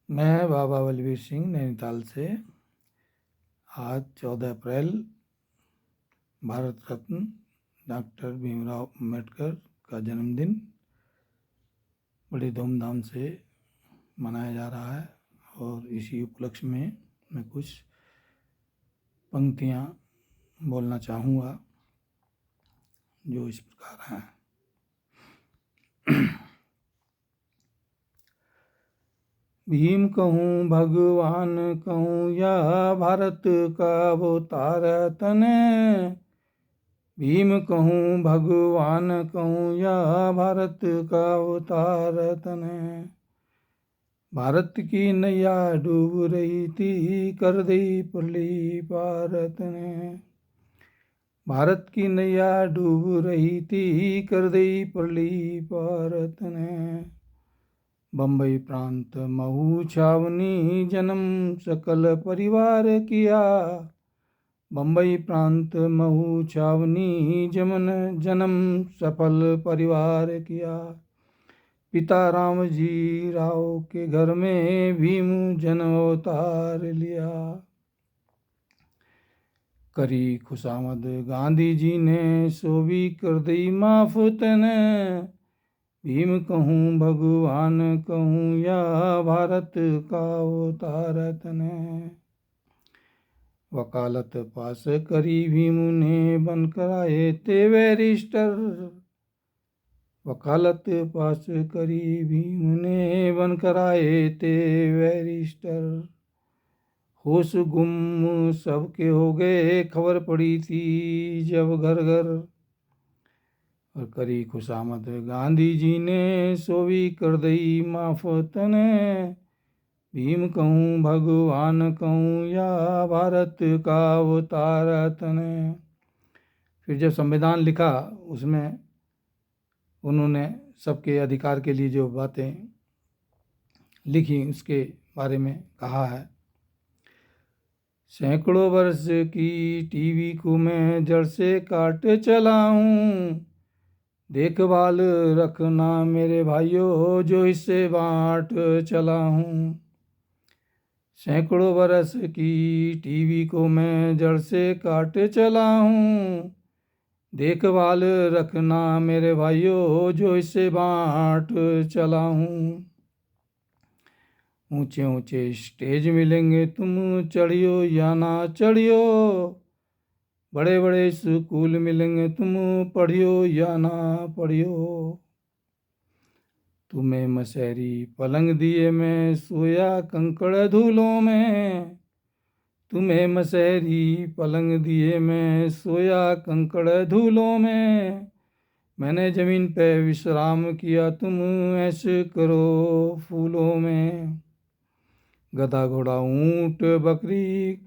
मैं बाबा बलवीर सिंह नैनीताल से। आज 14 अप्रैल भारत रत्न डॉक्टर भीमराव अम्बेडकर का जन्मदिन बड़ी धूमधाम से मनाया जा रहा है और इसी उपलक्ष्य में मैं कुछ पंक्तियाँ बोलना चाहूँगा जो इस प्रकार हैं। भीम कहूँ भगवान कहूँ या भारत का अवतार तन। भीम कहूँ भगवान कहूँ या भारत का अवतार तन। भारत की नैया डूब रही थी कर दी पल्ली पार तने। भारत की नैया डूब रही थी कर दी पल्ली पार तने। बम्बई प्रांत महू छावनी जन्म सकल परिवार किया। बम्बई प्रांत महू छावनी जन्म सफल परिवार किया। पिता राम जी राव के घर में भीम जन्म अवतार लिया। करी खुशामद गांधी जी ने सो भी कर दी माफ तने। भीम कहूँ भगवान कहूँ या भारत का अवतार तने। वकालत पास करी भीम ने बनकर आए थे बैरिस्टर। वकालत पास करी भीम ने बनकर आए थे बैरिस्टर। होश गुम सबके हो गए खबर पड़ी थी जब घर घर। और करी खुशामद गांधी जी ने सो भी कर दई माफ तने। भीम कहूँ भगवान कहूँ या भारत का अवतार तने। फिर जब संविधान लिखा उसमें उन्होंने सबके अधिकार के लिए जो बातें लिखी उसके बारे में कहा है। सैकड़ों वर्ष की टीवी को मैं जड़ से काट चला हूँ। देखभाल रखना मेरे भाइयों जो इससे बांट चला हूँ। सैकड़ों वर्ष की टीवी को मैं जड़ से काट चला हूँ। देखभाल रखना मेरे भाइयों जो इससे बांट चला हूँ। ऊंचे ऊंचे स्टेज मिलेंगे तुम चढ़ियो या ना चढ़ियो। बड़े बड़े स्कूल मिलेंगे तुम पढ़ियो या ना पढ़ियो। तुम्हें मशहरी पलंग दिए मैं सोया कंकड़ धूलों में। तुम्हें मशहरी पलंग दिए मैं सोया कंकड़ धूलों में। मैंने जमीन पे विश्राम किया तुम ऐसे करो फूलों में। गधा घोड़ा ऊंट बकरी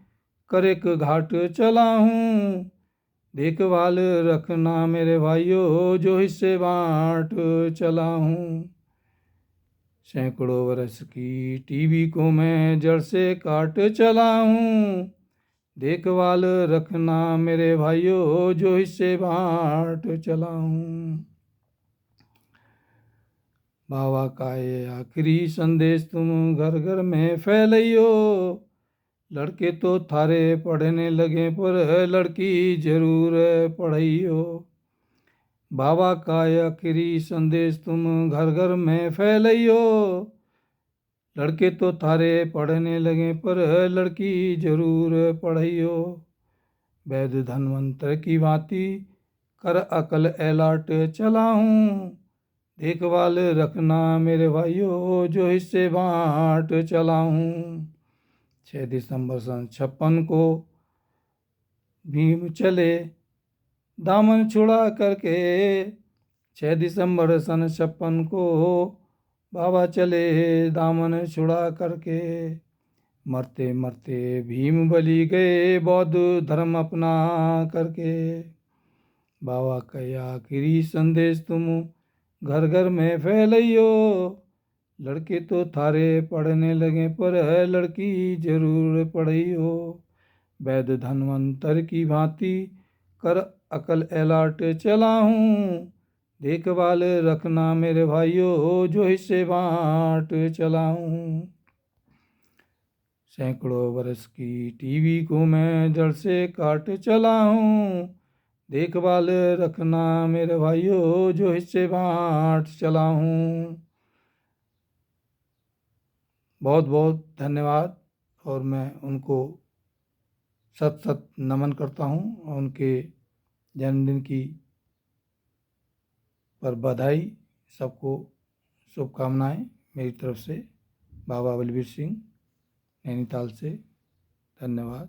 कर एक घाट चला हूँ। देखभाल रखना मेरे भाइयों जो हिस्से बांट चला हूँ। सैकड़ों वर्ष की टीवी को मैं जड़ से काट चला हूँ। देखभाल रखना मेरे भाइयों जो हिस्से बांट चला हूँ। बाबा का ये आखिरी संदेश तुम घर घर में फैलियो। लड़के तो थारे पढ़ने लगे पर लड़की जरूर पढ़ियो। बाबा का आखिरी संदेश तुम घर घर में फैलियो। लड़के तो थारे पढ़ने लगे पर लड़की जरूर पढ़ियो। वैद धनवंतर की भांति कर अकल एलाट चला हूँ। देखभाल रखना मेरे भाइयों जो हिस्से बांट चला हूँ। 6 दिसंबर सन 56 को भीम चले दामन छुड़ा करके। 6 दिसंबर सन 56 को बाबा चले दामन छुड़ा करके। मरते मरते भीम बलि गए बौद्ध धर्म अपना करके। बाबा का आखिरी संदेश तुम घर घर में फैलियो। लड़के तो थारे पढ़ने लगे पर लड़की जरूर पढ़ियो। वैद धनवंतर की भांति कर अकल एलाट चला हूँ। देखभाल रखना मेरे भाइयों जो हिस्से बांट चला हूँ। सैकड़ों बरस की टीवी को मैं जड़ से काट चला हूँ। देखभाल रखना मेरे भाइयों, जो हिस्से बांट चला हूँ। बहुत बहुत धन्यवाद। और मैं उनको सत सत नमन करता हूँ और उनके जन्मदिन की पर बधाई, सबको शुभकामनाएं मेरी तरफ से। बाबा बलबीर सिंह, नैनीताल से। धन्यवाद।